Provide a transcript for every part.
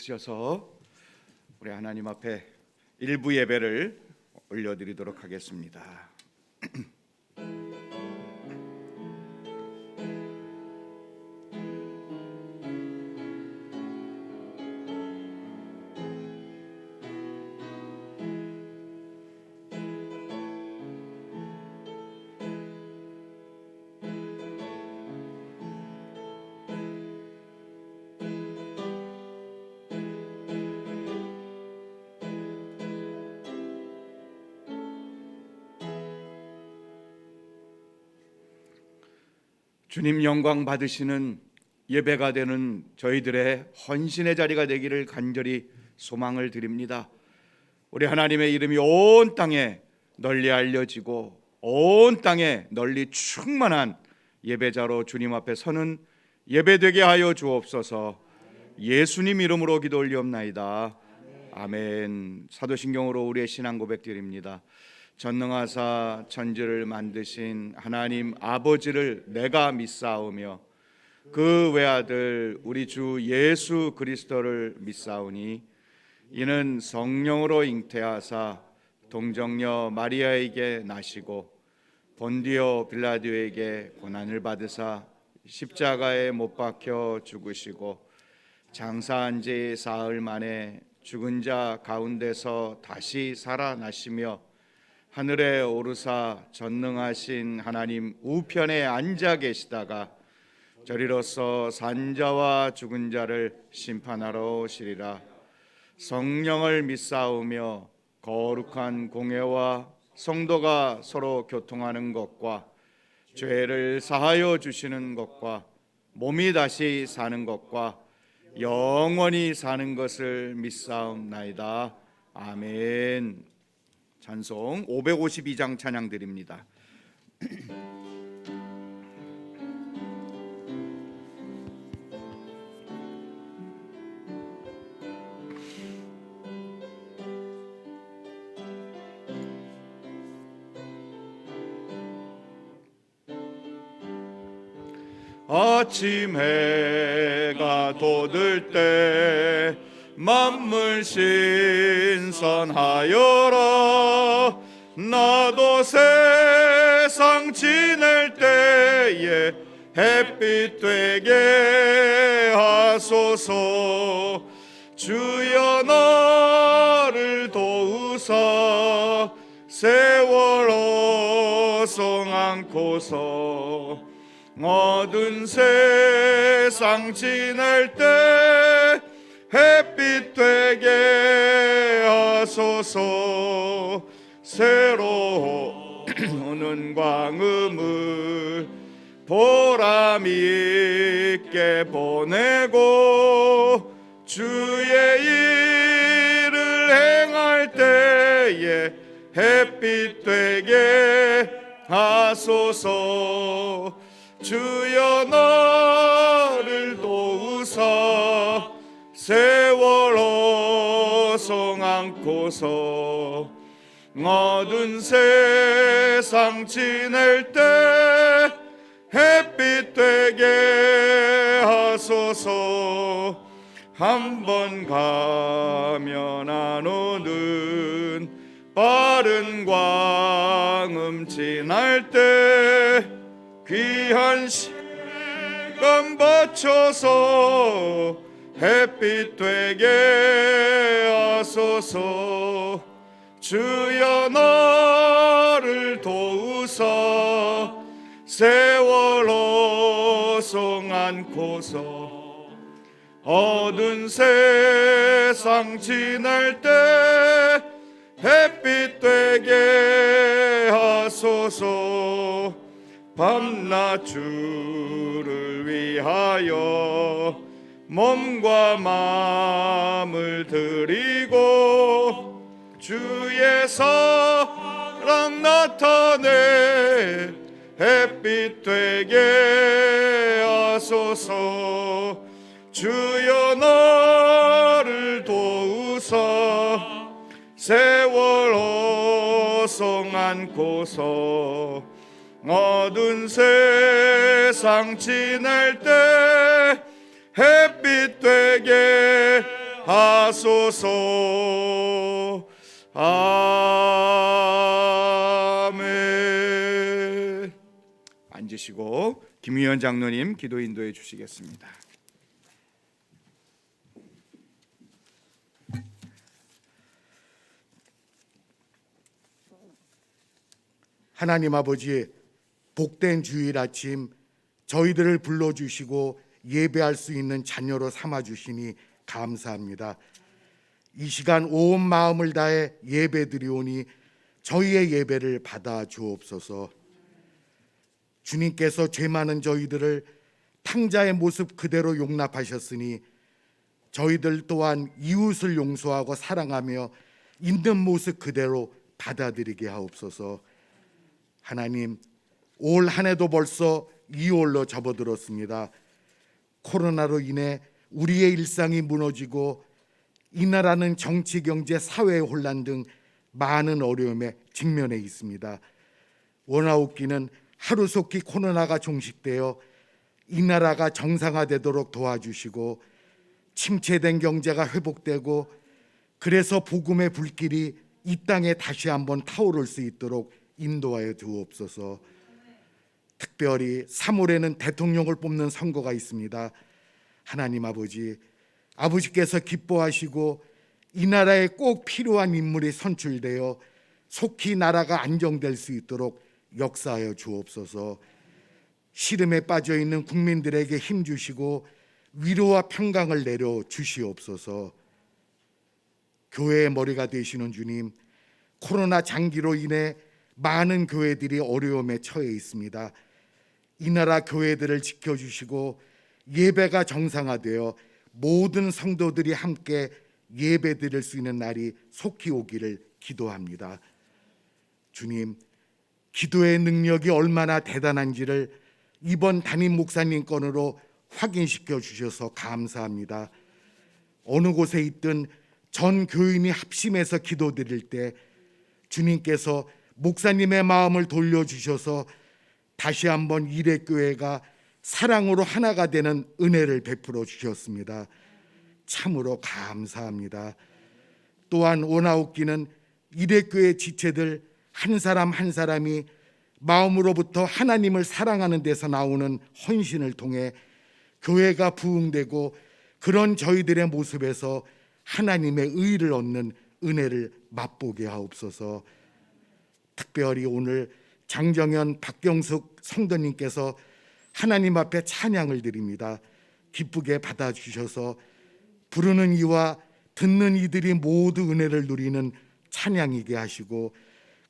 서셔서 우리 하나님 앞에 일부 예배를 올려드리도록 하겠습니다. 주님 영광 받으시는 예배가 되는 저희들의 헌신의 자리가 되기를 간절히 소망을 드립니다. 우리 하나님의 이름이 온 땅에 널리 알려지고 온 땅에 널리 충만한 예배자로 주님 앞에 서는 예배되게 하여 주옵소서. 예수님 이름으로 기도 올리옵나이다. 아멘. 사도신경으로 우리의 신앙 고백드립니다. 전능하사 천지를 만드신 하나님 아버지를 내가 믿사오며 그 외아들 우리 주 예수 그리스도를 믿사오니 이는 성령으로 잉태하사 동정녀 마리아에게 나시고 본디오 빌라도에게 고난을 받으사 십자가에 못 박혀 죽으시고 장사한 지 사흘 만에 죽은 자 가운데서 다시 살아나시며 하늘에 오르사 전능하신 하나님 우편에 앉아 계시다가 저리로서 산자와 죽은 자를 심판하러 오시리라. 성령을 믿사오며 거룩한 공회와 성도가 서로 교통하는 것과 죄를 사하여 주시는 것과 몸이 다시 사는 것과 영원히 사는 것을 믿사옵나이다. 아멘. 찬송 552장 찬양 드립니다. 아침 해가 돋을 때 만물 신선하여라. 나도 세상 지낼 때에 햇빛 되게 하소서. 주여 나를 도우사 세월 어송 않고서 어두운 세상 지낼 때 햇빛 되게 하소서. 새로 오는 광음을 보람 있게 보내고 주의 일을 행할 때에 햇빛 되게 하소서. 주여 나를 도우사 세월 어송 않고서 어두운 세상 지낼 때 햇빛 되게 하소서. 한 번 가면 안 오는 빠른 광음 지날 때 귀한 시간 바쳐서 햇빛 되게 하소서. 주여 나를 도우사 세월 어송 않고서 어두운 세상 지낼 때 햇빛 되게 하소서. 밤낮 주를 위하여 몸과 마음을 드리고 주의 사랑 나타내 햇빛 되게 하소서. 주여 나를 도우사 세월 어송 않고서 어두운 세상 지낼 때 햇빛 되게 하소서. 아멘. 앉으시고 김유현 장로님 기도 인도해 주시겠습니다. 하나님 아버지, 복된 주일 아침 저희들을 불러주시고 예배할 수 있는 자녀로 삼아주시니 감사합니다. 이 시간 온 마음을 다해 예배드리오니 저희의 예배를 받아 주옵소서. 주님께서 죄 많은 저희들을 탕자의 모습 그대로 용납하셨으니 저희들 또한 이웃을 용서하고 사랑하며 있는 모습 그대로 받아들이게 하옵소서. 하나님, 올 한 해도 벌써 2월로 접어들었습니다. 코로나로 인해 우리의 일상이 무너지고 이 나라는 정치, 경제, 사회 혼란 등 많은 어려움에 직면해 있습니다. 원하옵기는 하루속히 코로나가 종식되어 이 나라가 정상화되도록 도와주시고 침체된 경제가 회복되고 그래서 복음의 불길이 이 땅에 다시 한번 타오를 수 있도록 인도하여 주옵소서. 특별히 3월에는 대통령을 뽑는 선거가 있습니다. 하나님 아버지, 아버지께서 기뻐하시고 이 나라에 꼭 필요한 인물이 선출되어 속히 나라가 안정될 수 있도록 역사하여 주옵소서. 시름에 빠져 있는 국민들에게 힘 주시고 위로와 평강을 내려 주시옵소서. 교회의 머리가 되시는 주님, 코로나 장기로 인해 많은 교회들이 어려움에 처해 있습니다. 이 나라 교회들을 지켜주시고 예배가 정상화되어 모든 성도들이 함께 예배 드릴 수 있는 날이 속히 오기를 기도합니다. 주님, 기도의 능력이 얼마나 대단한지를 이번 담임 목사님 건으로 확인시켜 주셔서 감사합니다. 어느 곳에 있든 전 교인이 합심해서 기도드릴 때 주님께서 목사님의 마음을 돌려주셔서 다시 한번 일회교회가 사랑으로 하나가 되는 은혜를 베풀어 주셨습니다. 참으로 감사합니다. 또한 원하옵기는 일회교회 지체들 한 사람 한 사람이 마음으로부터 하나님을 사랑하는 데서 나오는 헌신을 통해 교회가 부흥되고 그런 저희들의 모습에서 하나님의 의를 얻는 은혜를 맛보게 하옵소서. 특별히 오늘 장정현, 박경숙 성도님께서 하나님 앞에 찬양을 드립니다. 기쁘게 받아주셔서 부르는 이와 듣는 이들이 모두 은혜를 누리는 찬양이게 하시고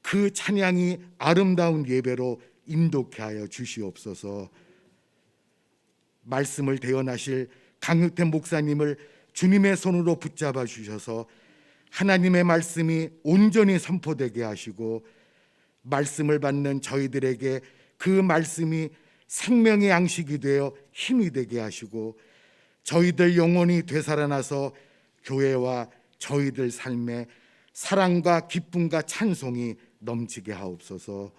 그 찬양이 아름다운 예배로 인도케 하여 주시옵소서. 말씀을 대언하실 강육태 목사님을 주님의 손으로 붙잡아 주셔서 하나님의 말씀이 온전히 선포되게 하시고 말씀을 받는 저희들에게 그 말씀이 생명의 양식이 되어 힘이 되게 하시고 저희들 영혼이 되살아나서 교회와 저희들 삶에 사랑과 기쁨과 찬송이 넘치게 하옵소서.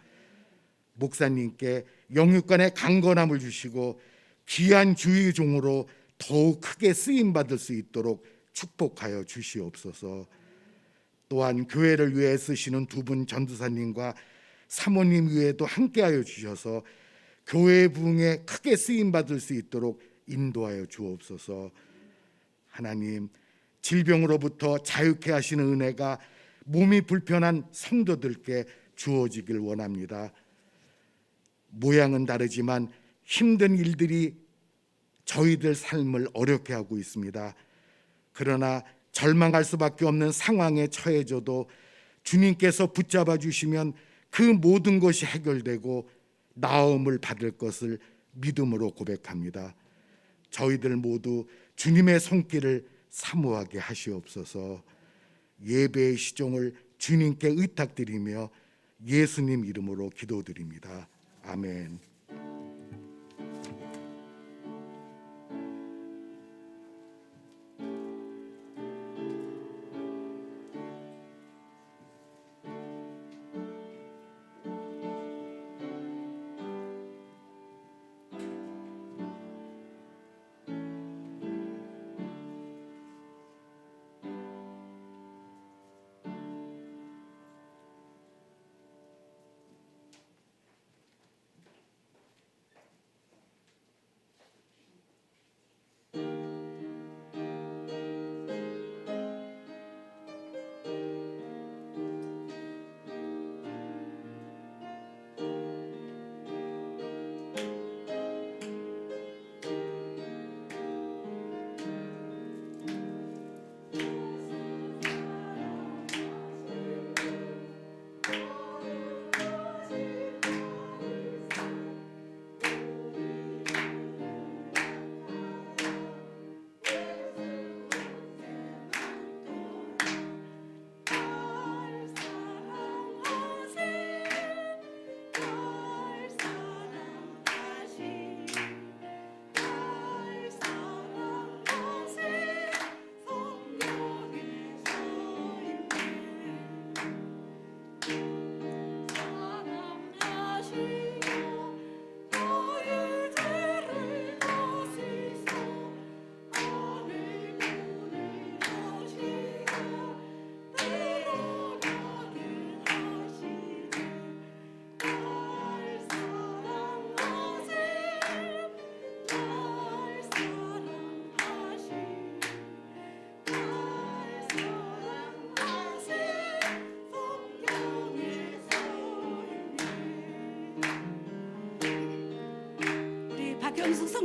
목사님께 영육간의 강건함을 주시고 귀한 주의 종으로 더욱 크게 쓰임받을 수 있도록 축복하여 주시옵소서. 또한 교회를 위해 쓰시는 두 분 전도사님과 사모님 위에도 함께하여 주셔서 교회의 부흥에 크게 쓰임받을 수 있도록 인도하여 주옵소서. 하나님, 질병으로부터 자유케 하시는 은혜가 몸이 불편한 성도들께 주어지길 원합니다. 모양은 다르지만 힘든 일들이 저희들 삶을 어렵게 하고 있습니다. 그러나 절망할 수밖에 없는 상황에 처해져도 주님께서 붙잡아 주시면 그 모든 것이 해결되고 나음을 받을 것을 믿음으로 고백합니다. 저희들 모두 주님의 손길을 사모하게 하시옵소서. 예배의 시종을 주님께 의탁드리며 예수님 이름으로 기도드립니다. 아멘.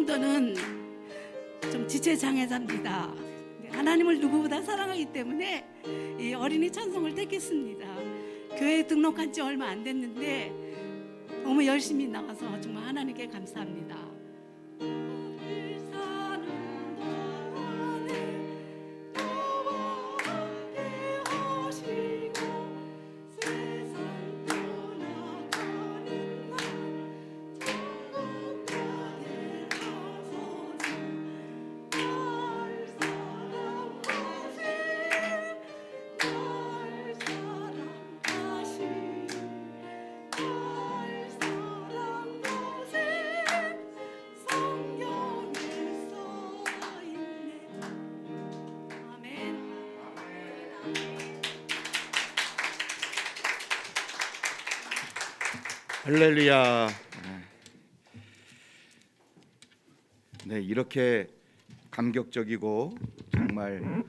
정도는 좀 지체 장애자입니다. 하나님을 누구보다 사랑하기 때문에 이 어린이 찬송을 택했습니다. 교회에 등록한 지 얼마 안 됐는데 너무 열심히 나가서 정말 하나님께 감사합니다. 할렐루야. 네, 이렇게 감격적이고 정말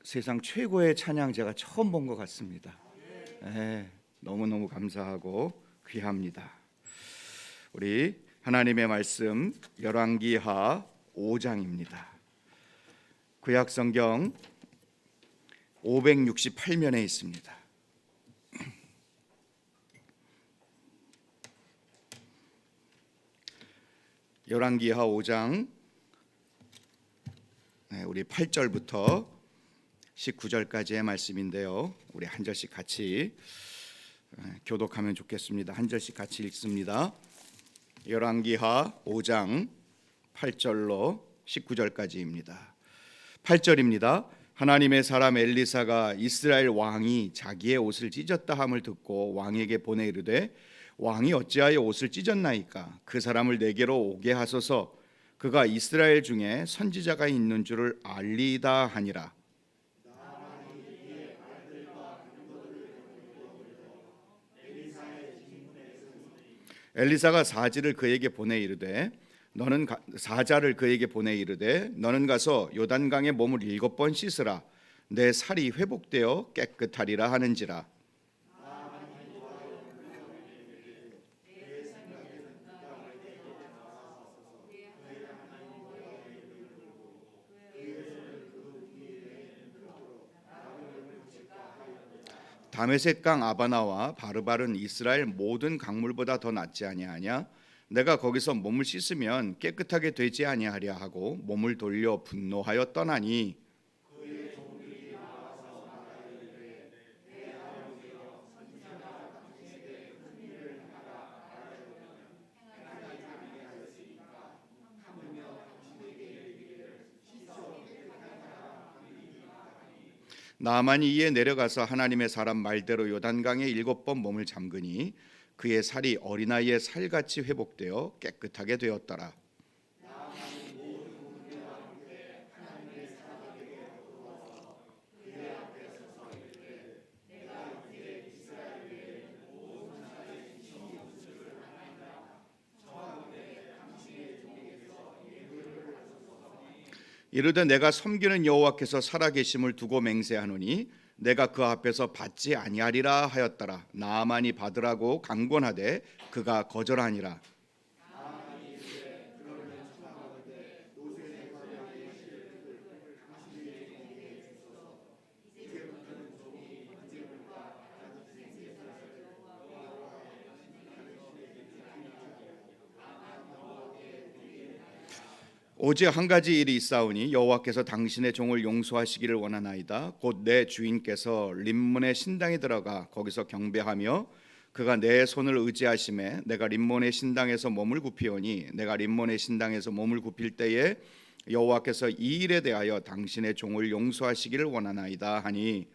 세상 최고의 찬양 제가 처음 본 것 같습니다. 네, 너무너무 감사하고 귀합니다. 우리 하나님의 말씀 열왕기하 5장입니다. 구약성경 568면에 있습니다. 열왕기하 5장 우리 8절부터 19절까지의 말씀인데요. 우리 한 절씩 같이 교독하면 좋겠습니다. 한 절씩 같이 읽습니다. 열왕기하 5장 8절로 19절까지입니다. 8절입니다. 하나님의 사람 엘리사가 이스라엘 왕이 자기의 옷을 찢었다 함을 듣고 왕에게 보내 이르되 왕이 어찌하여 옷을 찢었나이까? 그 사람을 내게로 오게 하소서. 그가 이스라엘 중에 선지자가 있는 줄을 알리이다 하니라. 엘리사가 사자를 그에게 보내 이르되 너는 가서 요단강에 몸을 7번 씻으라. 내 살이 회복되어 깨끗하리라 하는지라. 다메섹 강 아바나와 바르발은 이스라엘 모든 강물보다 더 낫지 아니하냐? 내가 거기서 몸을 씻으면 깨끗하게 되지 아니하랴 하고 몸을 돌려 분노하여 떠나니 나만이 이에 내려가서 하나님의 사람 말대로 요단강에 7번 몸을 잠그니 그의 살이 어린아이의 살같이 회복되어 깨끗하게 되었더라. 이르되 내가 섬기는 여호와께서 살아계심을 두고 맹세하노니 내가 그 앞에서 받지 아니하리라 하였더라. 나아만이 받으라고 강권하되 그가 거절하니라. 오직 한 가지 일이 있사오니 여호와께서 당신의 종을 용서하시기를 원하나이다. 곧 내 주인께서 림몬의 신당에 들어가 거기서 경배하며 그가 내 손을 의지하심에 내가 림몬의 신당에서 몸을 굽히오니 내가 림몬의 신당에서 몸을 굽힐 때에 여호와께서 이 일에 대하여 당신의 종을 용서하시기를 원하나이다 하니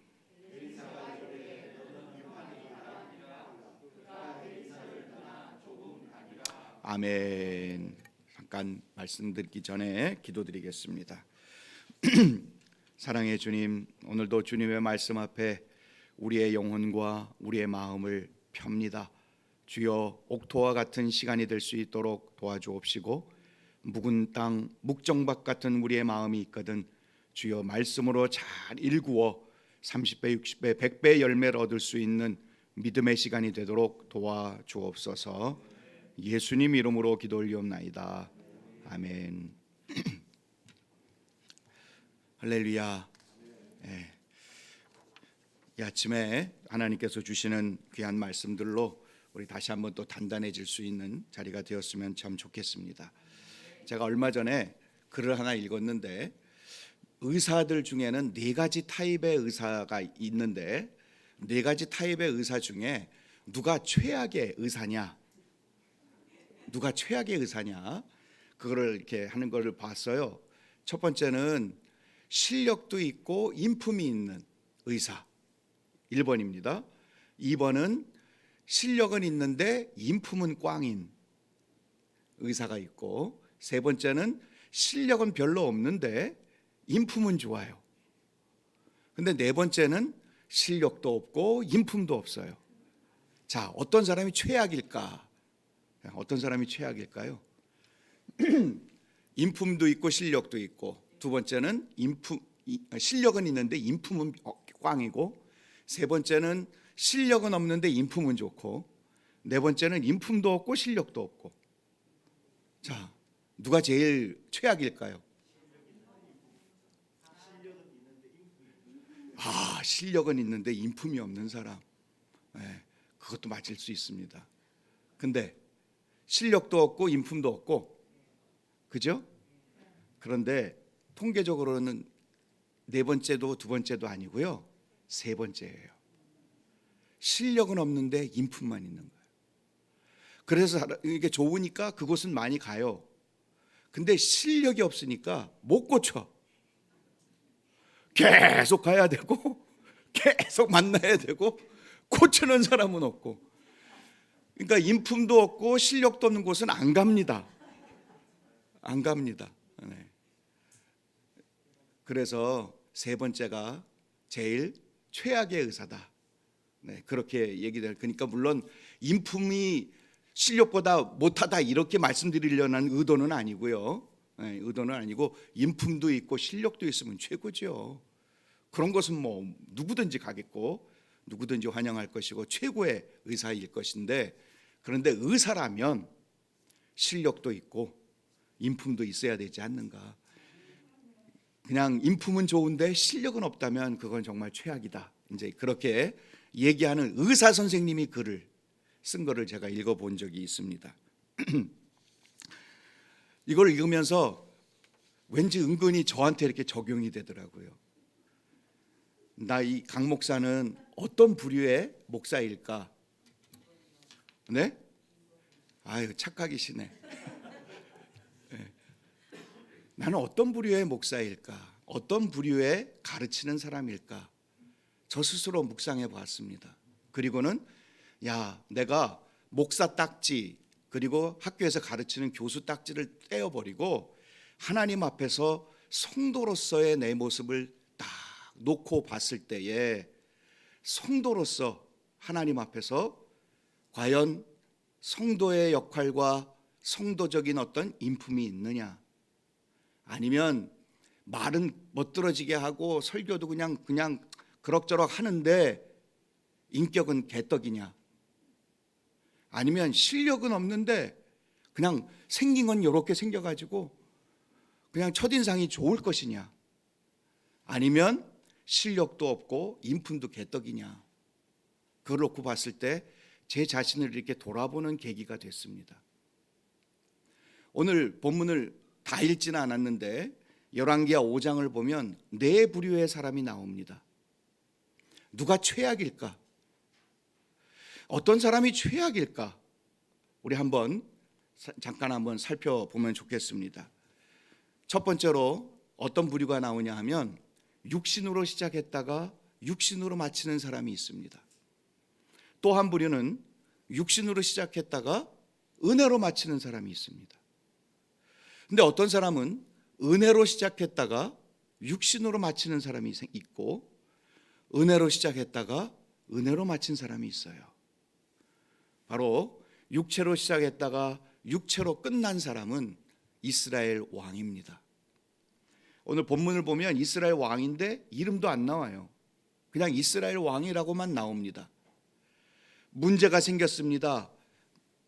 아멘. 잠깐 말씀드리기 전에 기도드리겠습니다. 사랑의 주님, 오늘도 주님의 말씀 앞에 우리의 영혼과 우리의 마음을 펴니다. 주여, 옥토와 같은 시간이 될 수 있도록 도와주옵시고 묵은 땅, 묵정박 같은 우리의 마음이 있거든 주여 말씀으로 잘 일구어 30배, 60배, 100배 열매를 얻을 수 있는 믿음의 시간이 되도록 도와주옵소서. 예수님 이름으로 기도 올리옵나이다. 아멘. 할렐루야. 예. 이 아침에 하나님께서 주시는 귀한 말씀들로 우리 다시 한번 또 단단해질 수 있는 자리가 되었으면 참 좋겠습니다. 제가 얼마 전에 글을 하나 읽었는데, 의사들 중에는 4가지 타입의 의사가 있는데 4가지 타입의 의사 중에 누가 최악의 의사냐, 누가 최악의 의사냐, 그거를 이렇게 하는 것을 봤어요. 첫 번째는 실력도 있고 인품이 있는 의사, 1번입니다. 2번은 실력은 있는데 인품은 꽝인 의사가 있고, 세 번째는 실력은 별로 없는데 인품은 좋아요. 근데 네 번째는 실력도 없고 인품도 없어요. 자, 어떤 사람이 최악일까? 어떤 사람이 최악일까요? 인품도 있고 실력도 있고, 두 번째는 실력은 있는데 인품은 꽝이고, 세 번째는 실력은 없는데 인품은 좋고, 네 번째는 인품도 없고 실력도 없고. 자, 누가 제일 최악일까요? 실력은 있는데 인품이 없는 사람. 네, 그것도 맞을 수 있습니다. 근데 실력도 없고 인품도 없고, 그죠? 그런데 통계적으로는 네 번째도 두 번째도 아니고요, 세 번째예요. 실력은 없는데 인품만 있는 거예요. 그래서 이게 좋으니까 그곳은 많이 가요. 근데 실력이 없으니까 못 고쳐. 계속 가야 되고 계속 만나야 되고 고치는 사람은 없고, 그러니까 인품도 없고 실력도 없는 곳은 안 갑니다. 안 갑니다. 네. 그래서 세 번째가 제일 최악의 의사다. 네, 그렇게 얘기될. 그러니까 물론 인품이 실력보다 못하다 이렇게 말씀드리려는 의도는 아니고요. 네, 의도는 아니고 인품도 있고 실력도 있으면 최고죠. 그런 것은 뭐 누구든지 가겠고 누구든지 환영할 것이고 최고의 의사일 것인데, 그런데 의사라면 실력도 있고 인품도 있어야 되지 않는가. 그냥 인품은 좋은데 실력은 없다면 그건 정말 최악이다. 이제 그렇게 얘기하는 의사 선생님이 글을 쓴 거를 제가 읽어본 적이 있습니다. 이걸 읽으면서 왠지 은근히 저한테 이렇게 적용이 되더라고요. 나 이 강 목사는 어떤 부류의 목사일까? 네? 아유, 착각이시네. 네. 나는 어떤 부류의 목사일까? 어떤 부류의 가르치는 사람일까? 저 스스로 묵상해 보았습니다. 그리고는 내가 목사 딱지, 그리고 학교에서 가르치는 교수 딱지를 떼어버리고 하나님 앞에서 성도로서의 내 모습을 딱 놓고 봤을 때에, 성도로서 하나님 앞에서 과연 성도의 역할과 성도적인 어떤 인품이 있느냐, 아니면 말은 멋들어지게 하고 설교도 그냥 그럭저럭 하는데 인격은 개떡이냐, 아니면 실력은 없는데 그냥 생긴 건 이렇게 생겨가지고 그냥 첫인상이 좋을 것이냐, 아니면 실력도 없고 인품도 개떡이냐. 그걸 놓고 봤을 때 제 자신을 이렇게 돌아보는 계기가 됐습니다. 오늘 본문을 다 읽지는 않았는데 열왕기하 5장을 보면 4부류의 사람이 나옵니다. 누가 최악일까? 어떤 사람이 최악일까? 우리 잠깐 한번 살펴보면 좋겠습니다. 첫 번째로 어떤 부류가 나오냐 하면, 육신으로 시작했다가 육신으로 마치는 사람이 있습니다. 또 한 부류는 육신으로 시작했다가 은혜로 마치는 사람이 있습니다. 근데 어떤 사람은 은혜로 시작했다가 육신으로 마치는 사람이 있고, 은혜로 시작했다가 은혜로 마친 사람이 있어요. 바로 육체로 시작했다가 육체로 끝난 사람은 이스라엘 왕입니다. 오늘 본문을 보면 이스라엘 왕인데 이름도 안 나와요. 그냥 이스라엘 왕이라고만 나옵니다. 문제가 생겼습니다.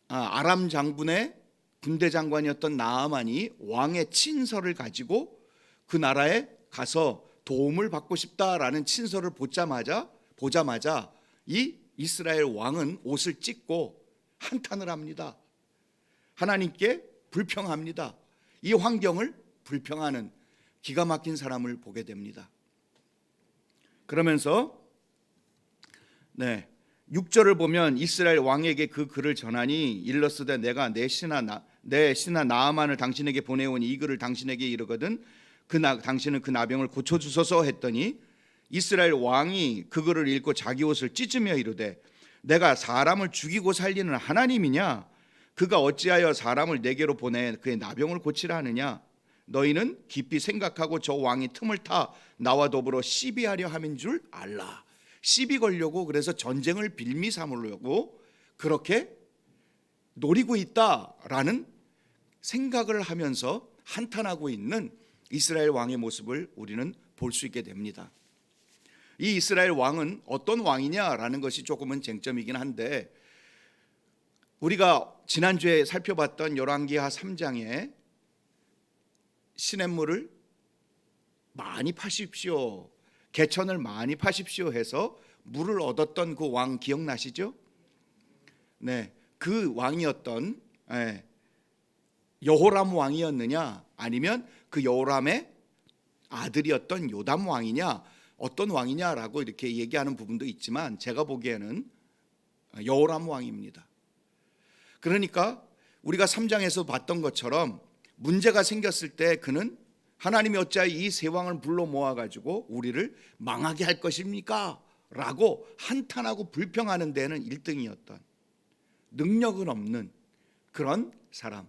아람 장군의 군대장관이었던 나아만이 왕의 친서를 가지고 그 나라에 가서 도움을 받고 싶다라는 친서를 보자마자 이 이스라엘 왕은 옷을 찢고 한탄을 합니다. 하나님께 불평합니다. 이 환경을 불평하는 기가 막힌 사람을 보게 됩니다. 그러면서 6절을 보면 이스라엘 왕에게 그 글을 전하니 일러스되 내가 내 신하 나아만을 당신에게 보내오니 이 글을 당신에게 이르거든 당신은 그 나병을 고쳐주소서 했더니 이스라엘 왕이 그 글을 읽고 자기 옷을 찢으며 이르되 내가 사람을 죽이고 살리는 하나님이냐? 그가 어찌하여 사람을 내게로 보내 그의 나병을 고치라 하느냐? 너희는 깊이 생각하고 저 왕이 틈을 타 나와 더불어 시비하려 함인 줄 알라. 시비 걸려고, 그래서 전쟁을 빌미 삼으려고 그렇게 노리고 있다라는 생각을 하면서 한탄하고 있는 이스라엘 왕의 모습을 우리는 볼 수 있게 됩니다. 이 이스라엘 왕은 어떤 왕이냐라는 것이 조금은 쟁점이긴 한데, 우리가 지난주에 살펴봤던 열왕기하 3장에 시냇물을 많이 파십시오, 개천을 많이 파십시오 해서 물을 얻었던 그 왕 기억나시죠? 네, 그 왕이었던 여호람 왕이었느냐, 아니면 그 여호람의 아들이었던 요담 왕이냐, 어떤 왕이냐라고 이렇게 얘기하는 부분도 있지만 제가 보기에는 여호람 왕입니다. 그러니까 우리가 3장에서 봤던 것처럼 문제가 생겼을 때 그는 하나님이 어찌하여 이 세 왕을 불러 모아가지고 우리를 망하게 할 것입니까? 라고 한탄하고 불평하는 데는 1등이었던, 능력은 없는 그런 사람.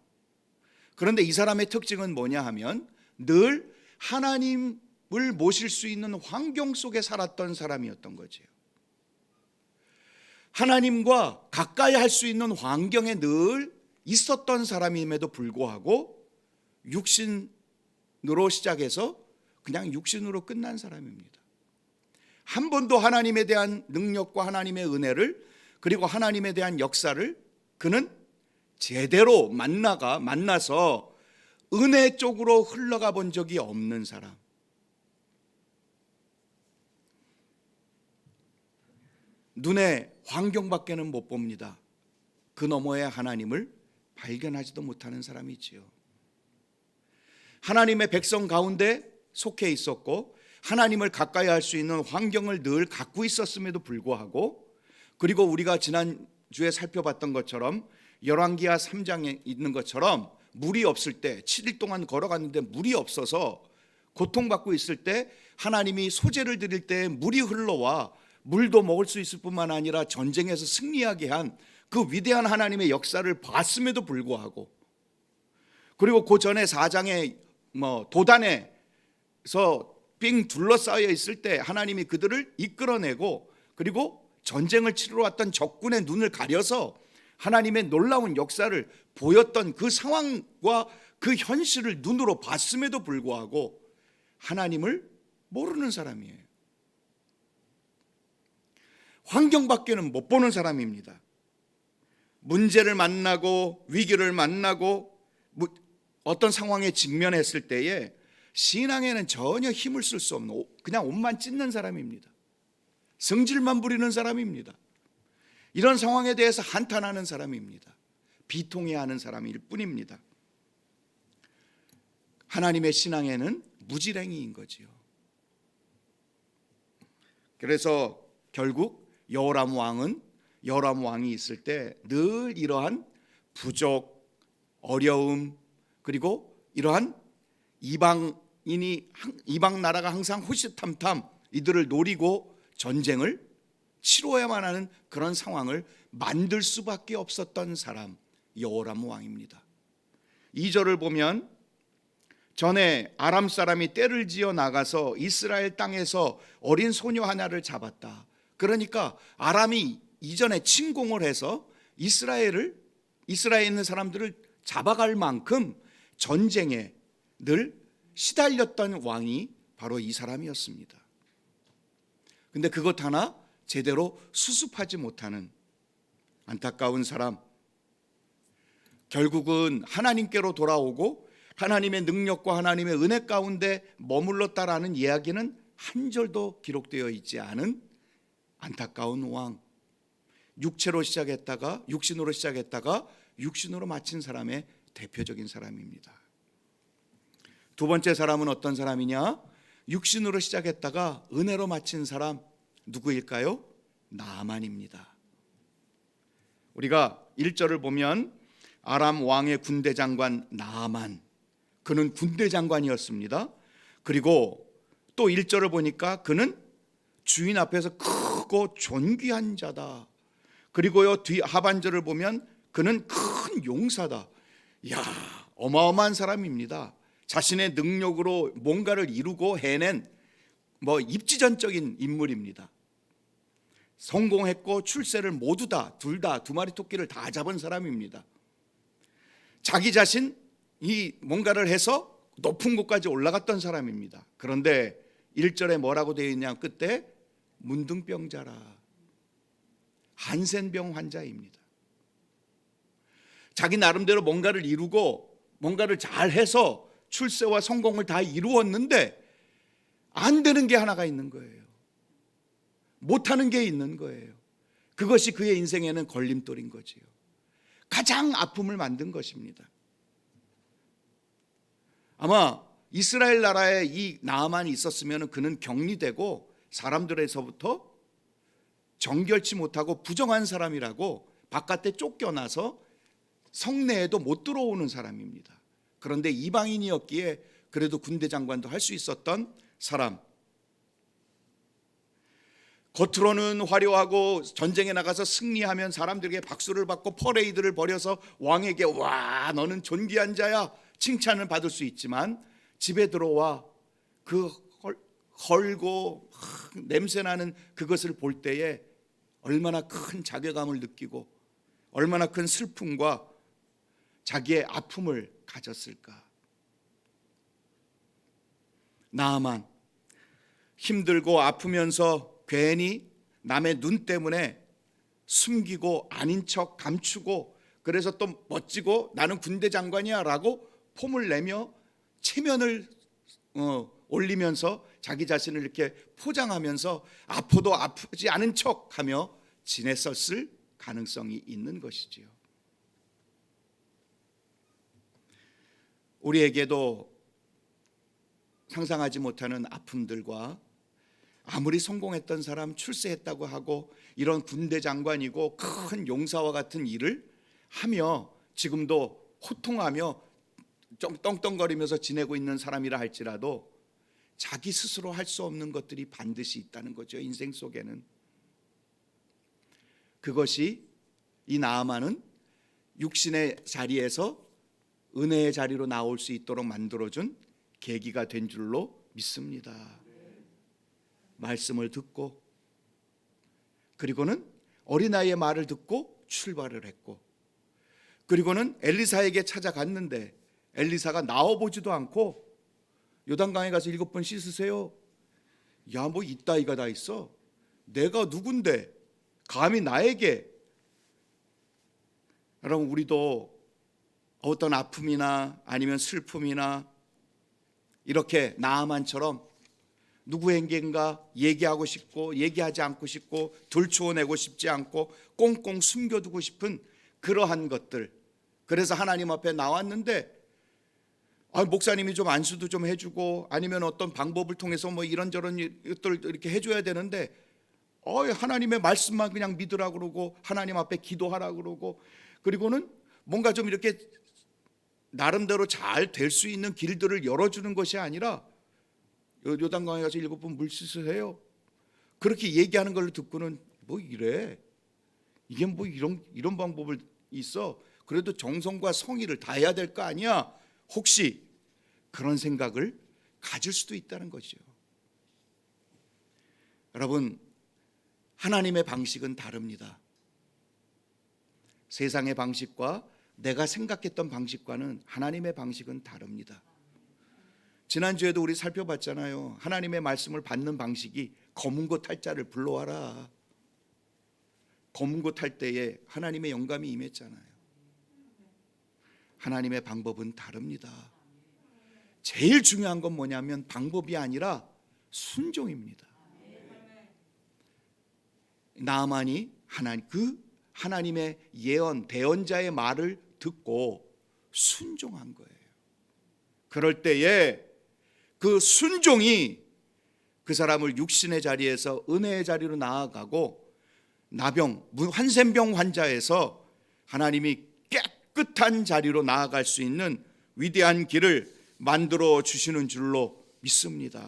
그런데 이 사람의 특징은 뭐냐 하면 늘 하나님을 모실 수 있는 환경 속에 살았던 사람이었던 거죠. 하나님과 가까이 할 수 있는 환경에 늘 있었던 사람임에도 불구하고 육신으로 시작해서 그냥 육신으로 끝난 사람입니다. 한 번도 하나님에 대한 능력과 하나님의 은혜를, 그리고 하나님에 대한 역사를 그는 제대로 만나서 은혜 쪽으로 흘러가 본 적이 없는 사람. 눈에 환경밖에는 못 봅니다. 그 너머에 하나님을 발견하지도 못하는 사람이지요. 하나님의 백성 가운데 속해 있었고 하나님을 가까이 할 수 있는 환경을 늘 갖고 있었음에도 불구하고, 그리고 우리가 지난주에 살펴봤던 것처럼 열왕기하 3장에 있는 것처럼 물이 없을 때 7일 동안 걸어갔는데 물이 없어서 고통받고 있을 때 하나님이 소재를 드릴 때 물이 흘러와 물도 먹을 수 있을 뿐만 아니라 전쟁에서 승리하게 한 그 위대한 하나님의 역사를 봤음에도 불구하고, 그리고 그 전에 4장에 도단에서 빙 둘러싸여 있을 때 하나님이 그들을 이끌어내고, 그리고 전쟁을 치르러 왔던 적군의 눈을 가려서 하나님의 놀라운 역사를 보였던 그 상황과 그 현실을 눈으로 봤음에도 불구하고 하나님을 모르는 사람이에요. 환경밖에는 못 보는 사람입니다. 문제를 만나고 위기를 만나고 어떤 상황에 직면했을 때에 신앙에는 전혀 힘을 쓸 수 없는, 그냥 옷만 찢는 사람입니다. 성질만 부리는 사람입니다. 이런 상황에 대해서 한탄하는 사람입니다. 비통해하는 사람일 뿐입니다. 하나님의 신앙에는 무지랭이인 거지요. 그래서 결국 여호람 왕이 있을 때 늘 이러한 부족, 어려움, 그리고 이러한 이방 나라가 항상 호시탐탐 이들을 노리고 전쟁을 치러야만 하는 그런 상황을 만들 수밖에 없었던 사람, 여호람 왕입니다. 2절을 보면 전에 아람 사람이 떼를 지어 나가서 이스라엘 땅에서 어린 소녀 하나를 잡았다. 그러니까 아람이 이전에 침공을 해서 이스라엘에 있는 사람들을 잡아갈 만큼 전쟁에 늘 시달렸던 왕이 바로 이 사람이었습니다. 근데 그것 하나 제대로 수습하지 못하는 안타까운 사람. 결국은 하나님께로 돌아오고 하나님의 능력과 하나님의 은혜 가운데 머물렀다라는 이야기는 한 절도 기록되어 있지 않은 안타까운 왕, 육신으로 시작했다가 육신으로 마친 사람의 대표적인 사람입니다. 두 번째 사람은 어떤 사람이냐? 육신으로 시작했다가 은혜로 마친 사람 누구일까요? 나아만입니다. 우리가 1절을 보면 아람 왕의 군대 장관 나아만, 그는 군대 장관이었습니다. 그리고 또 1절을 보니까 그는 주인 앞에서 크고 존귀한 자다. 그리고요 뒤 하반절을 보면 그는 큰 용사다. 이야, 어마어마한 사람입니다. 자신의 능력으로 뭔가를 이루고 해낸 입지전적인 인물입니다. 성공했고 출세를 모두 둘 다 두 마리 토끼를 다 잡은 사람입니다. 자기 자신이 뭔가를 해서 높은 곳까지 올라갔던 사람입니다. 그런데 1절에 뭐라고 되어 있냐, 끝에 문둥병자라, 한센병 환자입니다. 자기 나름대로 뭔가를 이루고 뭔가를 잘해서 출세와 성공을 다 이루었는데 안 되는 게 하나가 있는 거예요. 못하는 게 있는 거예요. 그것이 그의 인생에는 걸림돌인 거지요. 가장 아픔을 만든 것입니다. 아마 이스라엘 나라에 이 나아만이 있었으면 그는 격리되고 사람들에서부터 정결치 못하고 부정한 사람이라고 바깥에 쫓겨나서 성내에도 못 들어오는 사람입니다. 그런데 이방인이었기에 그래도 군대 장관도 할 수 있었던 사람. 겉으로는 화려하고 전쟁에 나가서 승리하면 사람들에게 박수를 받고 퍼레이드를 벌여서 왕에게 와 너는 존귀한 자야 칭찬을 받을 수 있지만 집에 들어와 그 헐고 냄새나는 그것을 볼 때에 얼마나 큰 자괴감을 느끼고 얼마나 큰 슬픔과 자기의 아픔을 가졌을까. 나아만 힘들고 아프면서 괜히 남의 눈 때문에 숨기고 아닌 척 감추고 그래서 또 멋지고 나는 군대 장관이야 라고 폼을 내며 체면을 올리면서 자기 자신을 이렇게 포장하면서 아파도 아프지 않은 척하며 지냈었을 가능성이 있는 것이지요. 우리에게도 상상하지 못하는 아픔들과 아무리 성공했던 사람 출세했다고 하고 이런 군대 장관이고 큰 용사와 같은 일을 하며 지금도 호통하며 떵떵거리면서 지내고 있는 사람이라 할지라도 자기 스스로 할 수 없는 것들이 반드시 있다는 거죠. 인생 속에는. 그것이 이 나아만은 육신의 자리에서 은혜의 자리로 나올 수 있도록 만들어준 계기가 된 줄로 믿습니다. 말씀을 듣고 그리고는 어린아이의 말을 듣고 출발을 했고 그리고는 엘리사에게 찾아갔는데 엘리사가 나와보지도 않고 요단강에 가서 7번 씻으세요. 야, 뭐 이따위가 다 있어. 내가 누군데 감히 나에게. 여러분, 우리도 어떤 아픔이나 아니면 슬픔이나 이렇게 나아만처럼 누구에겐가 얘기하고 싶고 얘기하지 않고 싶고 들추어내고 싶지 않고 꽁꽁 숨겨두고 싶은 그러한 것들. 그래서 하나님 앞에 나왔는데 목사님이 좀 안수도 좀 해주고 아니면 어떤 방법을 통해서 뭐 이런저런 것들 이렇게 해줘야 되는데 하나님의 말씀만 그냥 믿으라 그러고 하나님 앞에 기도하라 그러고 그리고는 뭔가 좀 이렇게 나름대로 잘 될 수 있는 길들을 열어주는 것이 아니라 요단강에 가서 7번 물 씻으세요. 그렇게 얘기하는 걸 듣고는 뭐 이래? 이게 뭐 이런 방법을 있어? 그래도 정성과 성의를 다해야 될 거 아니야? 혹시 그런 생각을 가질 수도 있다는 거죠. 여러분, 하나님의 방식은 다릅니다. 세상의 방식과 내가 생각했던 방식과는 하나님의 방식은 다릅니다. 지난주에도 우리 살펴봤잖아요. 하나님의 말씀을 받는 방식이 검은 고 탈 자를 불러와라. 검은 고 탈 때에 하나님의 영감이 임했잖아요. 하나님의 방법은 다릅니다. 제일 중요한 건 뭐냐면 방법이 아니라 순종입니다. 나아만이 하나님의 예언 대언자의 말을 듣고 순종한 거예요. 그럴 때에 그 순종이 그 사람을 육신의 자리에서 은혜의 자리로 나아가고 한센병 환자에서 하나님이 깨끗한 자리로 나아갈 수 있는 위대한 길을 만들어 주시는 줄로 믿습니다.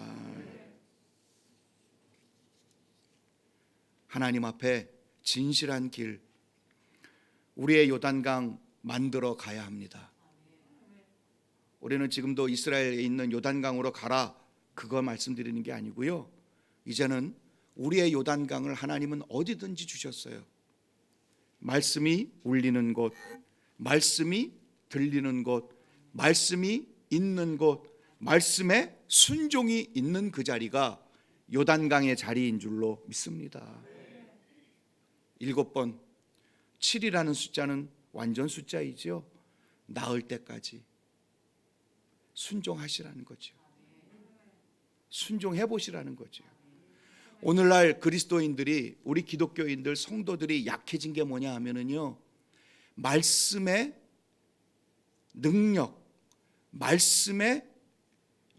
하나님 앞에 진실한 길, 우리의 요단강 만들어 가야 합니다. 우리는 지금도 이스라엘에 있는 요단강으로 가라, 그거 말씀드리는 게 아니고요. 이제는 우리의 요단강을 하나님은 어디든지 주셨어요. 말씀이 울리는 곳, 말씀이 들리는 곳, 말씀이 있는 곳, 말씀에 순종이 있는 그 자리가 요단강의 자리인 줄로 믿습니다. 7번, 7이라는 숫자는 완전 숫자이죠. 나을 때까지 순종하시라는 거죠. 순종해 보시라는 거죠. 오늘날 그리스도인들이, 우리 기독교인들 성도들이 약해진 게 뭐냐 하면은요, 말씀의 능력, 말씀의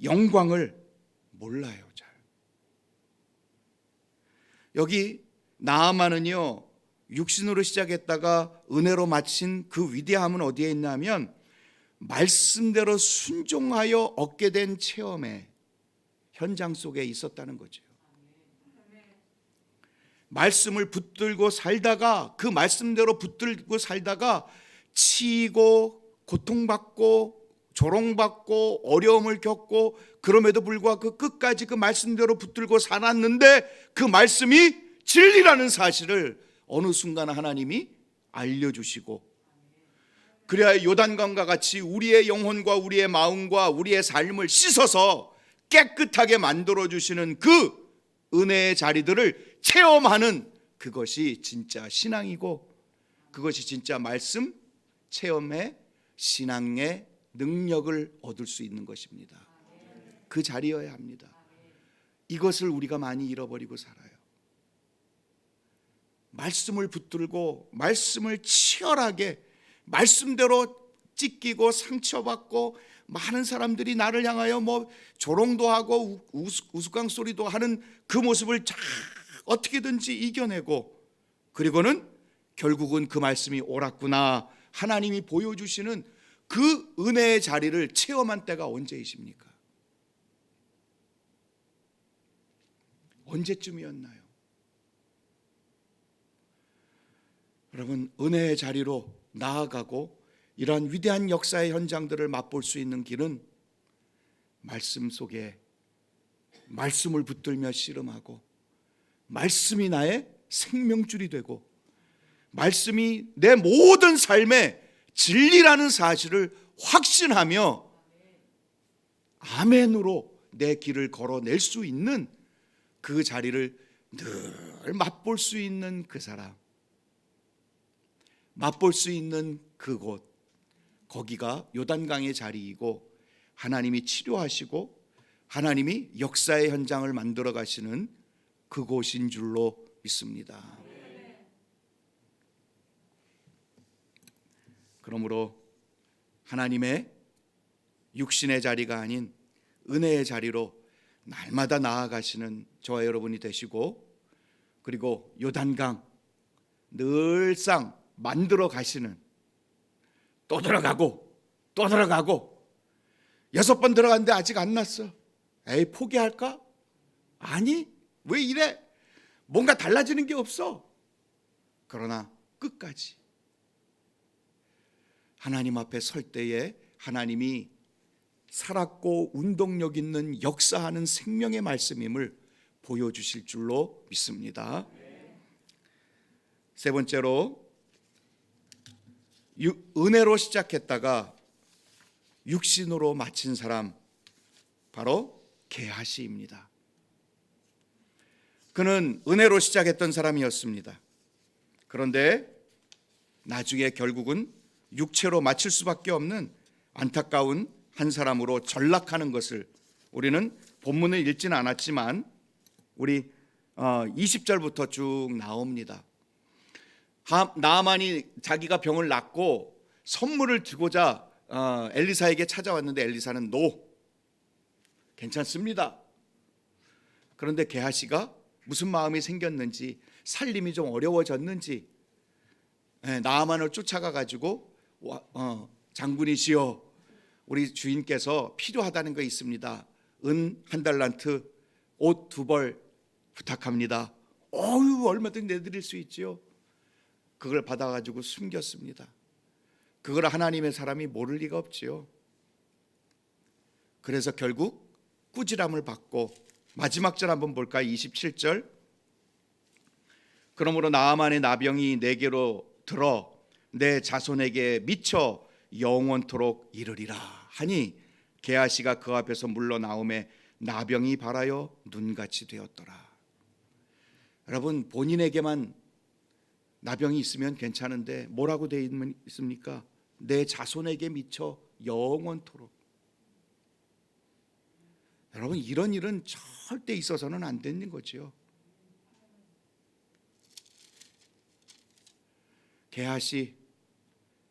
영광을 몰라요. 잘. 여기 나아만은요, 육신으로 시작했다가 은혜로 마친 그 위대함은 어디에 있냐면 말씀대로 순종하여 얻게 된 체험의 현장 속에 있었다는 거죠. 말씀을 붙들고 살다가, 그 말씀대로 붙들고 살다가 치이고 고통받고 조롱받고 어려움을 겪고, 그럼에도 불구하고 끝까지 그 말씀대로 붙들고 살았는데 그 말씀이 진리라는 사실을 어느 순간 하나님이 알려주시고, 그래야 요단강과 같이 우리의 영혼과 우리의 마음과 우리의 삶을 씻어서 깨끗하게 만들어주시는 그 은혜의 자리들을 체험하는, 그것이 진짜 신앙이고, 그것이 진짜 말씀 체험의 신앙의 능력을 얻을 수 있는 것입니다. 그 자리여야 합니다. 이것을 우리가 많이 잃어버리고 살아요. 말씀을 붙들고 말씀을 치열하게 말씀대로 찢기고 상처받고, 많은 사람들이 나를 향하여 뭐 조롱도 하고 우스꽝소리도 하는 그 모습을 어떻게든지 이겨내고, 그리고는 결국은 그 말씀이 옳았구나, 하나님이 보여주시는 그 은혜의 자리를 체험한 때가 언제이십니까? 언제쯤이었나요? 여러분, 은혜의 자리로 나아가고 이러한 위대한 역사의 현장들을 맛볼 수 있는 길은 말씀 속에 말씀을 붙들며 씨름하고, 말씀이 나의 생명줄이 되고, 말씀이 내 모든 삶의 진리라는 사실을 확신하며 아멘으로 내 길을 걸어낼 수 있는 그 자리를 늘 맛볼 수 있는 그 사람, 맛볼 수 있는 그곳, 거기가 요단강의 자리이고, 하나님이 치료하시고 하나님이 역사의 현장을 만들어 가시는 그곳인 줄로 믿습니다. 그러므로 하나님의 육신의 자리가 아닌 은혜의 자리로 날마다 나아가시는 저와 여러분이 되시고, 그리고 요단강 늘상 만들어 가시는, 또 들어가고 또 들어가고 6번 들어갔는데 아직 안 났어. 에이, 포기할까? 아니, 왜 이래? 뭔가 달라지는 게 없어. 그러나 끝까지 하나님 앞에 설 때에 하나님이 살았고 운동력 있는 역사하는 생명의 말씀임을 보여주실 줄로 믿습니다. 세 번째로, 은혜로 시작했다가 육신으로 마친 사람, 바로 게하시입니다. 그는 은혜로 시작했던 사람이었습니다. 그런데 나중에 결국은 육체로 마칠 수밖에 없는 안타까운 한 사람으로 전락하는 것을 우리는 본문을 읽지는 않았지만 우리 20절부터 쭉 나옵니다. 나아만이 자기가 병을 낫고 선물을 주고자 엘리사에게 찾아왔는데 엘리사는 괜찮습니다. 그런데 게하시가 무슨 마음이 생겼는지, 살림이 좀 어려워졌는지 나아만을 쫓아가 가지고 장군이시여, 우리 주인께서 필요하다는 거 있습니다. 은 1달란트, 옷 2벌 부탁합니다. 얼마든지 내드릴 수 있지요. 그걸 받아가지고 숨겼습니다. 그걸 하나님의 사람이 모를 리가 없지요. 그래서 결국 꾸지람을 받고, 마지막 절 한번 볼까요? 27절. 그러므로 나아만의 나병이 내게로 들어 내 자손에게 미쳐 영원토록 이르리라 하니 게하시가 그 앞에서 물러나오매 나병이 발하여 눈같이 되었더라. 여러분, 본인에게만 나병이 있으면 괜찮은데 뭐라고 되어 있습니까? 내 자손에게 미쳐 영원토록. 여러분, 이런 일은 절대 있어서는 안 되는 거죠. 게하시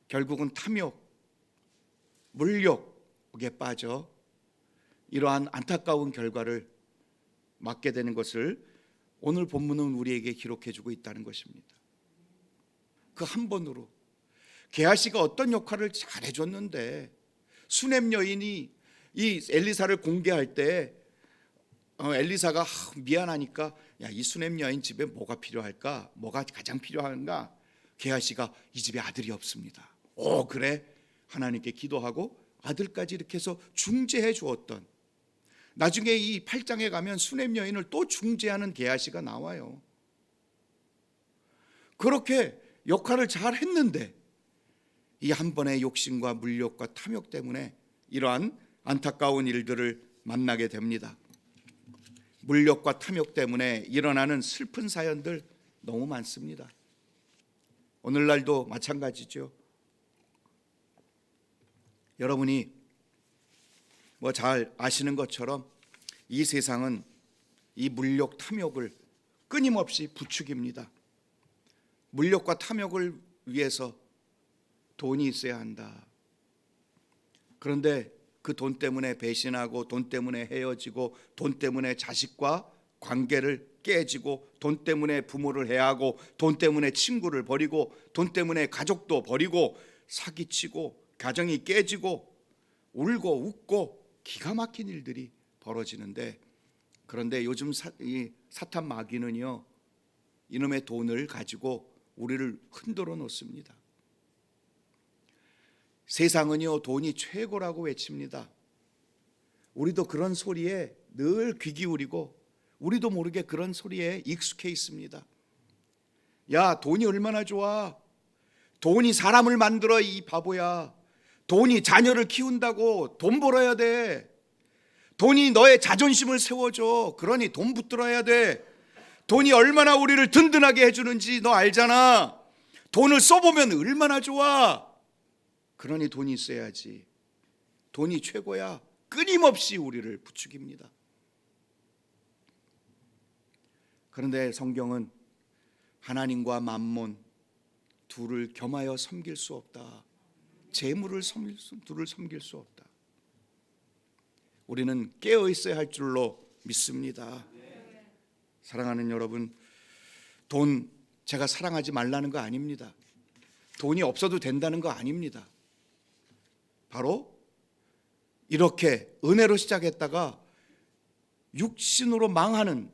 결국은 탐욕, 물욕에 빠져 이러한 안타까운 결과를 맞게 되는 것을 오늘 본문은 우리에게 기록해주고 있다는 것입니다. 그 한 번으로 게하시가 어떤 역할을 잘해줬는데, 수넴 여인이 이 엘리사를 공개할 때 엘리사가 미안하니까 이 수넴 여인 집에 뭐가 필요할까? 뭐가 가장 필요한가? 게하시가 이 집에 아들이 없습니다. 그래? 하나님께 기도하고 아들까지 이렇게 해서 중재해 주었던, 나중에 이 8장에 가면 수넴 여인을 또 중재하는 게하시가 나와요. 그렇게 역할을 잘 했는데 이 한 번의 욕심과 물욕과 탐욕 때문에 이러한 안타까운 일들을 만나게 됩니다. 물욕과 탐욕 때문에 일어나는 슬픈 사연들 너무 많습니다. 오늘날도 마찬가지죠. 여러분이 잘 아시는 것처럼 이 세상은 이 물욕, 탐욕을 끊임없이 부추깁니다. 물욕과 탐욕을 위해서 돈이 있어야 한다. 그런데 그 돈 때문에 배신하고, 돈 때문에 헤어지고, 돈 때문에 자식과 관계를 깨지고, 돈 때문에 부모를 해하고, 돈 때문에 친구를 버리고, 돈 때문에 가족도 버리고, 사기치고, 가정이 깨지고, 울고 웃고 기가 막힌 일들이 벌어지는데, 그런데 요즘 사탄 마귀는요, 이놈의 돈을 가지고 우리를 흔들어 놓습니다. 세상은요, 돈이 최고라고 외칩니다. 우리도 그런 소리에 늘 귀 기울이고, 우리도 모르게 그런 소리에 익숙해 있습니다. 야, 돈이 얼마나 좋아. 돈이 사람을 만들어, 이 바보야. 돈이 자녀를 키운다고 돈 벌어야 돼. 돈이 너의 자존심을 세워줘. 그러니 돈 붙들어야 돼. 돈이 얼마나 우리를 든든하게 해주는지 너 알잖아. 돈을 써보면 얼마나 좋아. 그러니 돈이 있어야지. 돈이 최고야. 끊임없이 우리를 부추깁니다. 그런데 성경은 하나님과 만몬 둘을 겸하여 섬길 수 없다. 재물을 섬길 수 없다. 우리는 깨어 있어야 할 줄로 믿습니다. 사랑하는 여러분, 돈 제가 사랑하지 말라는 거 아닙니다. 돈이 없어도 된다는 거 아닙니다. 바로 이렇게 은혜로 시작했다가 육신으로 망하는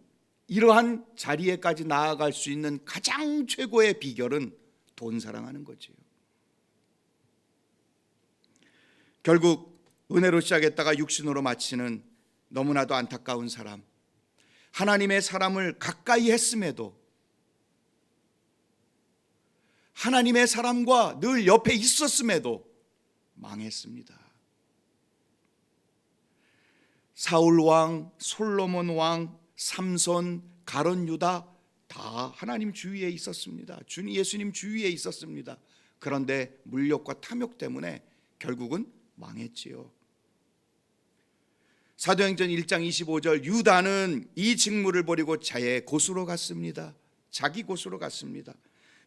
이러한 자리에까지 나아갈 수 있는 가장 최고의 비결은 돈 사랑하는 거지요. 결국 은혜로 시작했다가 육신으로 마치는 너무나도 안타까운 사람, 하나님의 사람을 가까이 했음에도, 하나님의 사람과 늘 옆에 있었음에도 망했습니다. 사울 왕, 솔로몬 왕, 삼손, 가론 유다 다 하나님 주위에 있었습니다. 예수님 주위에 있었습니다. 그런데 물욕과 탐욕 때문에 결국은 망했지요. 사도행전 1장 25절, 유다는 이 직무를 버리고 자기 곳으로 갔습니다. 자기 곳으로 갔습니다.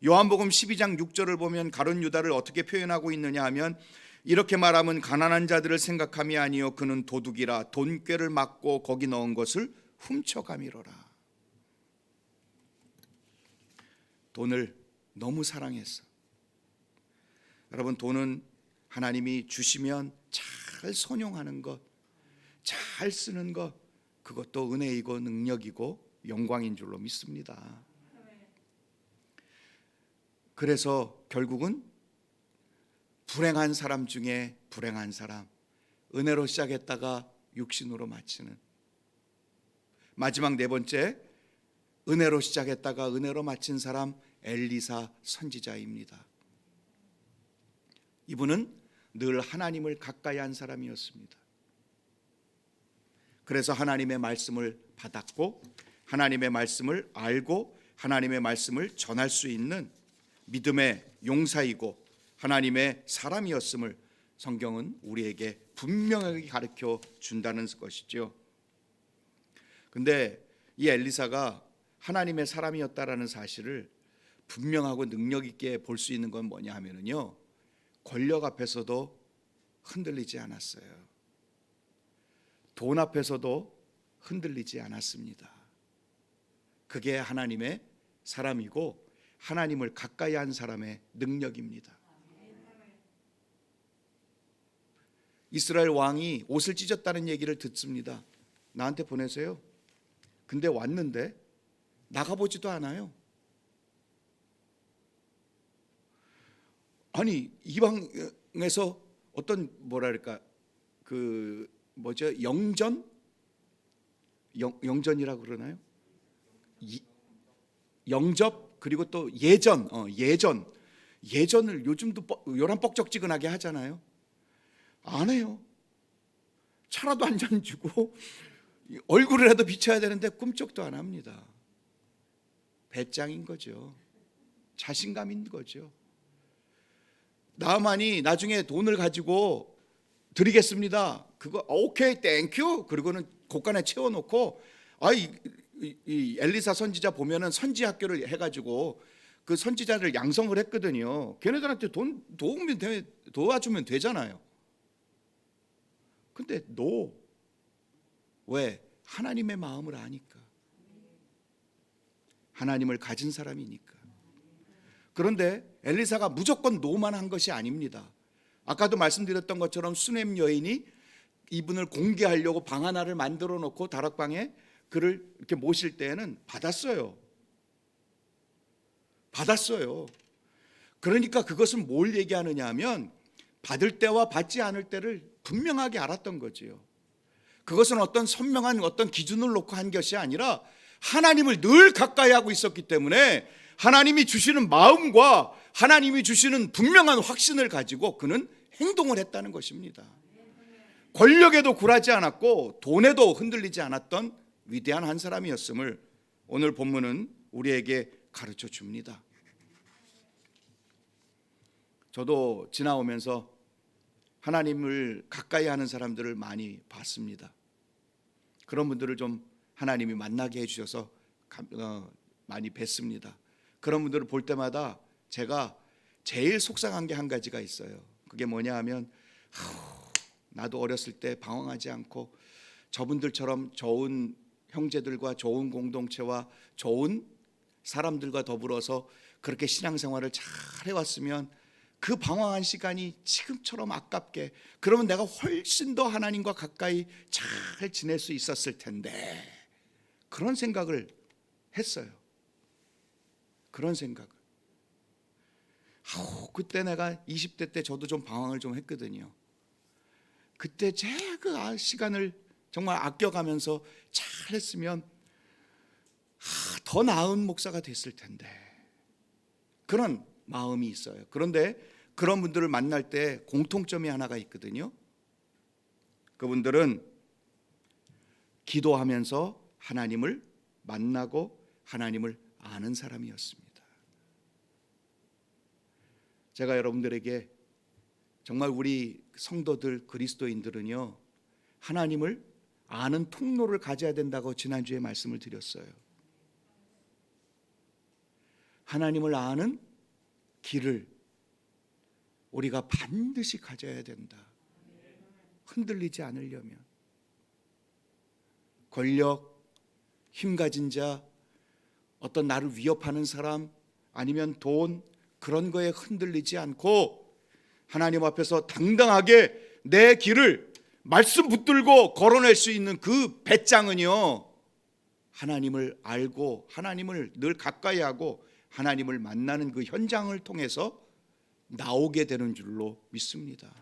요한복음 12장 6절을 보면 가룟 유다를 어떻게 표현하고 있느냐 하면, 이렇게 말하면 가난한 자들을 생각함이 아니요 그는 도둑이라 돈꾀를 맞고 거기 넣은 것을 훔쳐가미로라. 돈을 너무 사랑했어. 여러분, 돈은 하나님이 주시면 잘 선용하는 것, 잘 쓰는 것, 그것도 은혜이고 능력이고 영광인 줄로 믿습니다. 그래서 결국은 불행한 사람 중에 불행한 사람, 은혜로 시작했다가 육신으로 마치는, 마지막 네 번째, 은혜로 시작했다가 은혜로 마친 사람, 엘리사 선지자입니다. 이분은 늘 하나님을 가까이 한 사람이었습니다. 그래서 하나님의 말씀을 받았고, 하나님의 말씀을 알고, 하나님의 말씀을 전할 수 있는 믿음의 용사이고 하나님의 사람이었음을 성경은 우리에게 분명하게 가르쳐 준다는 것이죠. 근데 이 엘리사가 하나님의 사람이었다라는 사실을 분명하고 능력 있게 볼 수 있는 건 뭐냐 하면요, 권력 앞에서도 흔들리지 않았어요. 돈 앞에서도 흔들리지 않았습니다. 그게 하나님의 사람이고 하나님을 가까이 한 사람의 능력입니다. 이스라엘 왕이 옷을 찢었다는 얘기를 듣습니다. 나한테 보내세요. 근데 왔는데 나가보지도 않아요. 아니, 이방에서 어떤 뭐랄까 그 뭐죠, 영전이라고 그러나요? 영접, 그리고 또 예전을 요즘도 요란 뻑적지근하게 하잖아요. 안 해요. 차라도 한 잔 주고 얼굴이라도 비춰야 되는데 꿈쩍도 안 합니다. 배짱인 거죠. 자신감인 거죠. 나만이 나중에 돈을 가지고 드리겠습니다. 그거 오케이 땡큐. 그리고는 곳간에 채워놓고, 이 엘리사 선지자 보면은 선지 학교를 해가지고 그 선지자를 양성을 했거든요. 걔네들한테 도와주면 되잖아요. 근데 왜? 하나님의 마음을 아니까. 하나님을 가진 사람이니까. 그런데 엘리사가 무조건 노만 한 것이 아닙니다. 아까도 말씀드렸던 것처럼 수넴 여인이 이분을 공개하려고 방 하나를 만들어 놓고 다락방에 그를 이렇게 모실 때에는 받았어요. 그러니까 그것은 뭘 얘기하느냐 하면 받을 때와 받지 않을 때를 분명하게 알았던 거지요. 그것은 어떤 선명한 어떤 기준을 놓고 한 것이 아니라 하나님을 늘 가까이 하고 있었기 때문에 하나님이 주시는 마음과 하나님이 주시는 분명한 확신을 가지고 그는 행동을 했다는 것입니다. 권력에도 굴하지 않았고 돈에도 흔들리지 않았던 위대한 한 사람이었음을 오늘 본문은 우리에게 가르쳐 줍니다. 저도 지나오면서 하나님을 가까이 하는 사람들을 많이 봤습니다. 그런 분들을 좀 하나님이 만나게 해주셔서 많이 뵀습니다. 그런 분들을 볼 때마다 제가 제일 속상한 게 한 가지가 있어요. 그게 뭐냐 하면 나도 어렸을 때 방황하지 않고 저분들처럼 좋은 형제들과 좋은 공동체와 좋은 사람들과 더불어서 그렇게 신앙생활을 잘 해왔으면 그 방황한 시간이 지금처럼 아깝게, 그러면 내가 훨씬 더 하나님과 가까이 잘 지낼 수 있었을 텐데, 그런 생각을 했어요. 그런 생각을. 그때 내가 20대 때 저도 좀 방황을 좀 했거든요. 그때 제가 그 시간을 정말 아껴가면서 잘 했으면 더 나은 목사가 됐을 텐데, 그런 마음이 있어요. 그런데 그런 분들을 만날 때 공통점이 하나가 있거든요. 그분들은 기도하면서 하나님을 만나고 하나님을 아는 사람이었습니다. 제가 여러분들에게 정말 우리 성도들 그리스도인들은요, 하나님을 아는 통로를 가져야 된다고 지난주에 말씀을 드렸어요. 하나님을 아는 길을 우리가 반드시 가져야 된다. 흔들리지 않으려면. 권력, 힘 가진 자, 어떤 나를 위협하는 사람, 아니면 돈, 그런 거에 흔들리지 않고 하나님 앞에서 당당하게 내 길을 말씀 붙들고 걸어낼 수 있는 그 배짱은요, 하나님을 알고 하나님을 늘 가까이 하고 하나님을 만나는 그 현장을 통해서 나오게 되는 줄로 믿습니다.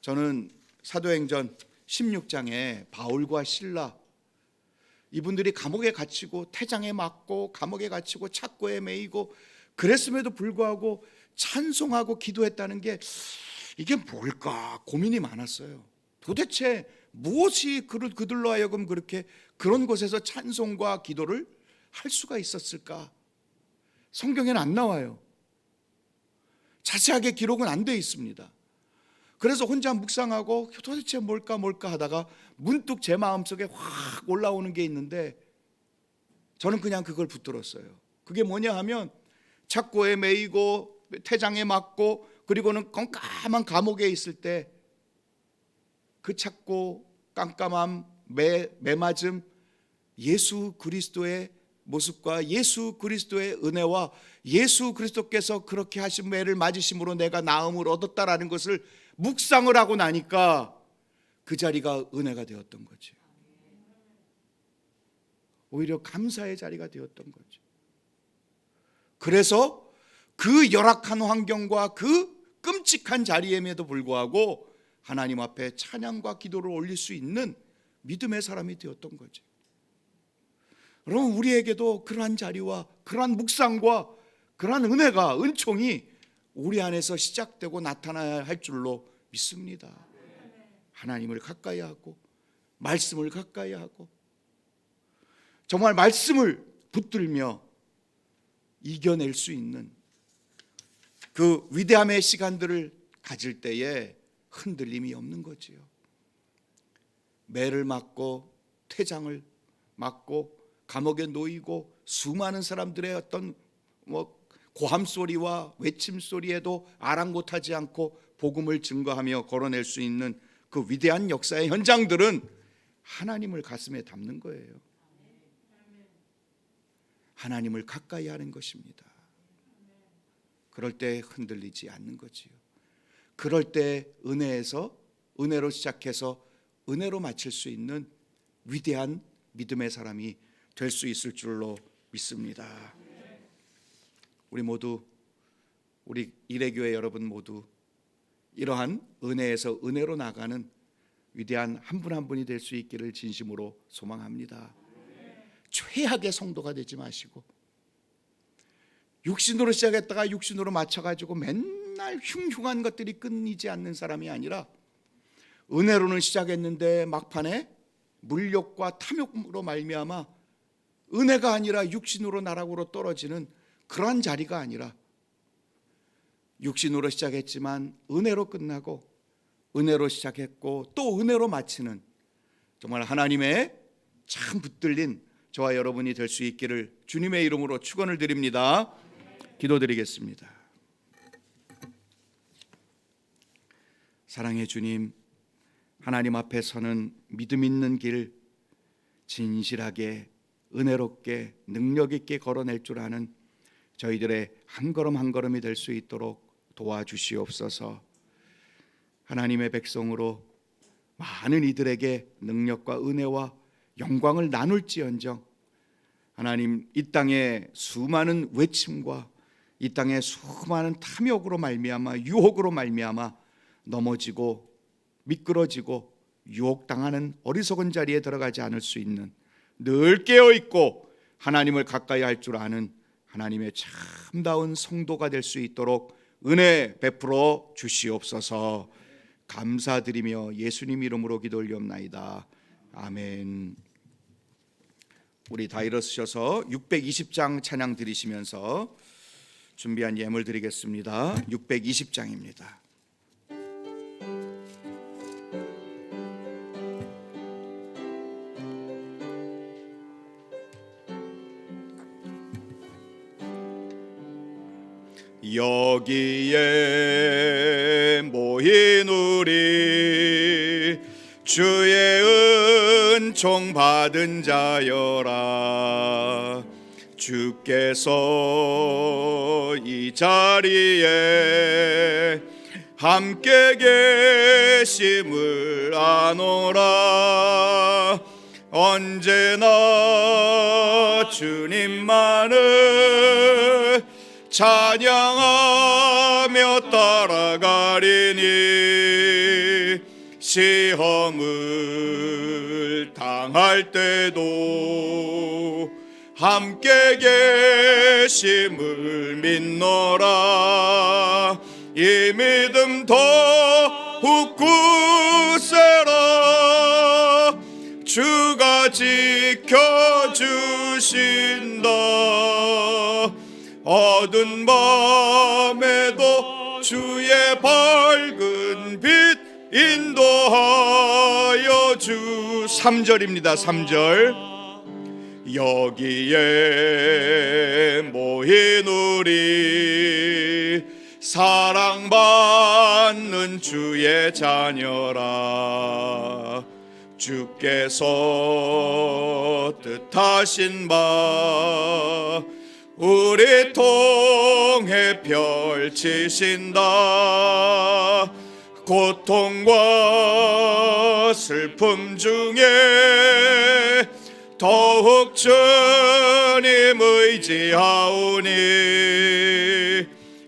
저는 사도행전 16장에 바울과 실라, 이분들이 감옥에 갇히고 태장에 맞고 감옥에 갇히고 착고에 매이고 그랬음에도 불구하고 찬송하고 기도했다는 게 이게 뭘까 고민이 많았어요. 도대체 무엇이 그들로 하여금 그렇게 그런 곳에서 찬송과 기도를 할 수가 있었을까? 성경에는 안 나와요. 자세하게 기록은 안 돼 있습니다. 그래서 혼자 묵상하고 도대체 뭘까 하다가 문득 제 마음속에 확 올라오는 게 있는데 저는 그냥 그걸 붙들었어요. 그게 뭐냐 하면 착고에 매이고 태장에 맞고 그리고는 깜깜한 감옥에 있을 때 그 착고 깜깜함 매맞음, 예수 그리스도의 모습과 예수 그리스도의 은혜와 예수 그리스도께서 그렇게 하신 매를 맞으심으로 내가 나음을 얻었다라는 것을 묵상을 하고 나니까 그 자리가 은혜가 되었던 거죠. 오히려 감사의 자리가 되었던 거죠. 그래서 그 열악한 환경과 그 끔찍한 자리임에도 불구하고 하나님 앞에 찬양과 기도를 올릴 수 있는 믿음의 사람이 되었던 거죠. 여러분, 우리에게도 그러한 자리와 그러한 묵상과 그러한 은혜가, 은총이 우리 안에서 시작되고 나타나야 할 줄로 믿습니다. 하나님을 가까이 하고 말씀을 가까이 하고 정말 말씀을 붙들며 이겨낼 수 있는 그 위대함의 시간들을 가질 때에 흔들림이 없는 거지요. 매를 맞고 퇴장을 맞고 감옥에 놓이고 수많은 사람들의 어떤 고함 소리와 외침 소리에도 아랑곳하지 않고 복음을 증거하며 걸어낼 수 있는 그 위대한 역사의 현장들은 하나님을 가슴에 담는 거예요. 하나님을 가까이 하는 것입니다. 그럴 때 흔들리지 않는 거지요. 그럴 때 은혜로 시작해서 은혜로 마칠 수 있는 위대한 믿음의 사람이 될 수 있을 줄로 믿습니다. 우리 모두, 우리 일회교회 여러분 모두 이러한 은혜에서 은혜로 나가는 위대한 한 분 한 분이 될 수 있기를 진심으로 소망합니다. 최악의 성도가 되지 마시고 육신으로 시작했다가 육신으로 맞춰가지고 맨날 흉흉한 것들이 끊이지 않는 사람이 아니라 은혜로는 시작했는데 막판에 물욕과 탐욕으로 말미암아 은혜가 아니라 육신으로 나락으로 떨어지는 그러한 자리가 아니라 육신으로 시작했지만 은혜로 끝나고 은혜로 시작했고 또 은혜로 마치는 정말 하나님의 참 붙들린 저와 여러분이 될 수 있기를 주님의 이름으로 축원을 드립니다. 기도드리겠습니다. 사랑의 주님, 하나님 앞에 서는 믿음 있는 길 진실하게 은혜롭게 능력 있게 걸어낼 줄 아는 저희들의 한 걸음 한 걸음이 될 수 있도록 도와주시옵소서. 하나님의 백성으로 많은 이들에게 능력과 은혜와 영광을 나눌지언정 하나님, 이 땅의 수많은 외침과 이 땅의 수많은 탐욕으로 말미암아 유혹으로 말미암아 넘어지고 미끄러지고 유혹당하는 어리석은 자리에 들어가지 않을 수 있는 늘 깨어있고 하나님을 가까이 할 줄 아는 하나님의 참다운 성도가 될 수 있도록 은혜 베풀어 주시옵소서. 감사드리며 예수님 이름으로 기도 올리옵나이다. 아멘. 우리 다 일어서셔서 620장 찬양 드리시면서 준비한 예물 드리겠습니다. 620장입니다. 여기에 모인 우리 주의 은총 받은 자여라. 주께서 이 자리에 함께 계심을 아노라. 언제나 주님만을 찬양하며 따라가리니 시험을 당할 때도 함께 계심을 믿노라. 이 믿음 더욱 굳세라. 주가 지켜주신다. 어두운 밤에도 주의 밝은 빛 인도하여 주. 3절입니다. 3절. 여기에 모인 우리 사랑받는 주의 자녀라. 주께서 뜻하신 바 우리 통해 펼치신다. 고통과 슬픔 중에 더욱 주님 의지하오니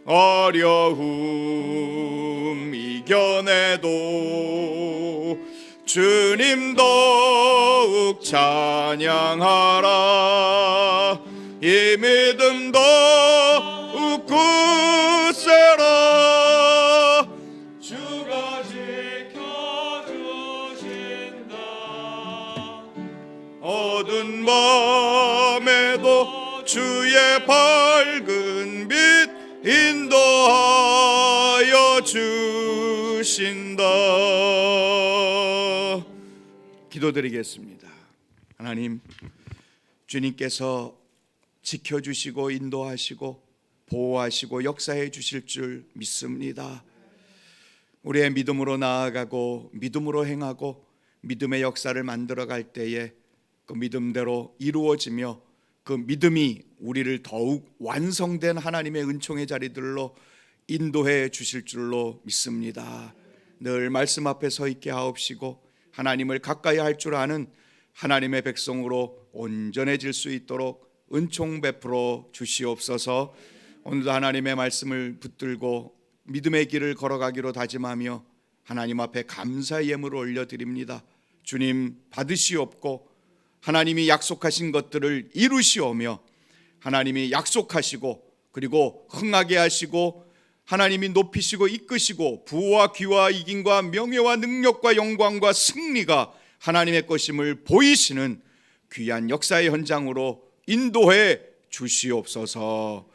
어려움 이겨내도 주님 더욱 찬양하라. 이 믿음 더욱 굳세라. 주가 지켜주신다. 어두운 밤에도 주의 밝은 빛 인도하여 주신다. 기도드리겠습니다. 하나님, 주님께서 지켜주시고 인도하시고 보호하시고 역사해 주실 줄 믿습니다. 우리의 믿음으로 나아가고 믿음으로 행하고 믿음의 역사를 만들어갈 때에 그 믿음대로 이루어지며 그 믿음이 우리를 더욱 완성된 하나님의 은총의 자리들로 인도해 주실 줄로 믿습니다. 늘 말씀 앞에 서 있게 하옵시고 하나님을 가까이 할 줄 아는 하나님의 백성으로 온전해질 수 있도록 은총 베풀어 주시옵소서. 오늘도 하나님의 말씀을 붙들고 믿음의 길을 걸어가기로 다짐하며 하나님 앞에 감사의 예물을 올려드립니다. 주님 받으시옵고 하나님이 약속하신 것들을 이루시오며 하나님이 약속하시고 그리고 흥하게 하시고 하나님이 높이시고 이끄시고 부와 귀와 이김과 명예와 능력과 영광과 승리가 하나님의 것임을 보이시는 귀한 역사의 현장으로 인도해 주시옵소서.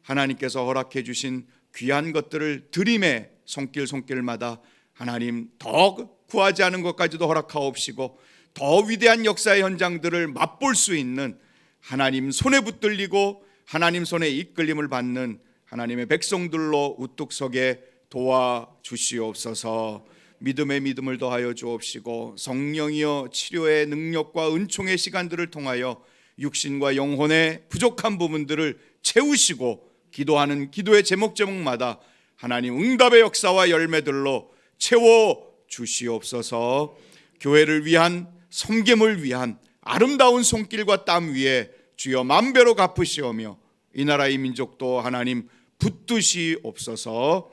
하나님께서 허락해 주신 귀한 것들을 드림의 손길마다 하나님 더 구하지 않은 것까지도 허락하옵시고 더 위대한 역사의 현장들을 맛볼 수 있는 하나님 손에 붙들리고 하나님 손에 이끌림을 받는 하나님의 백성들로 우뚝 서게 도와주시옵소서. 믿음의 믿음을 더하여 주옵시고 성령이여 치료의 능력과 은총의 시간들을 통하여 육신과 영혼의 부족한 부분들을 채우시고 기도하는 기도의 제목마다 하나님 응답의 역사와 열매들로 채워 주시옵소서. 교회를 위한 섬김을 위한 아름다운 손길과 땀 위에 주여 만배로 갚으시오며 이 나라의 민족도 하나님 붙드시옵소서.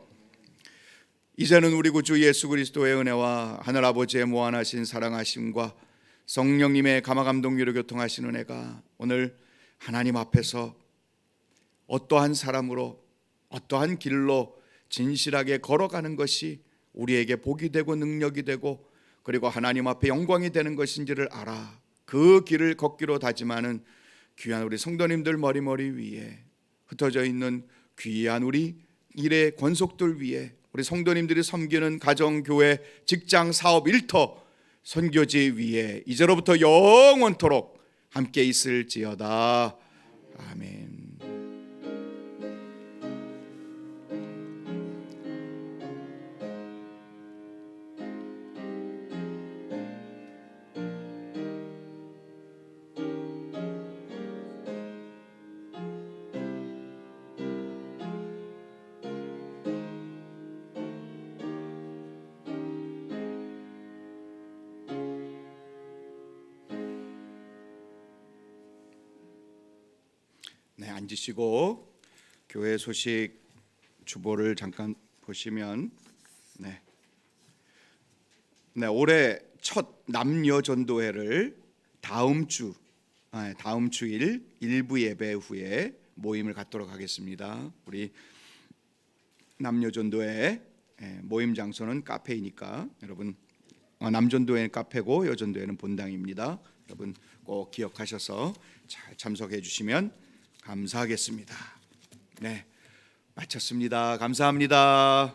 이제는 우리 구주 예수 그리스도의 은혜와 하늘아버지의 무한하신 사랑하심과 성령님의 감화감동유로 교통하신 은혜가 오늘 하나님 앞에서 어떠한 사람으로 어떠한 길로 진실하게 걸어가는 것이 우리에게 복이 되고 능력이 되고 그리고 하나님 앞에 영광이 되는 것인지를 알아 그 길을 걷기로 다짐하는 귀한 우리 성도님들 머리머리 위에, 흩어져 있는 귀한 우리 일의 권속들 위에, 우리 성도님들이 섬기는 가정, 교회, 직장, 사업, 일터, 선교지 위에 이제로부터 영원토록 함께 있을지어다. 아멘. 네, 앉으시고 교회 소식 주보를 잠깐 보시면 올해 첫 남녀 전도회를 다음 주일 일부 예배 후에 모임을 갖도록 하겠습니다. 우리 남녀 전도회 모임 장소는 카페이니까 여러분, 남전도회는 카페고 여전도회는 본당입니다. 여러분 꼭 기억하셔서 잘 참석해 주시면 감사하겠습니다. 네, 마쳤습니다. 감사합니다.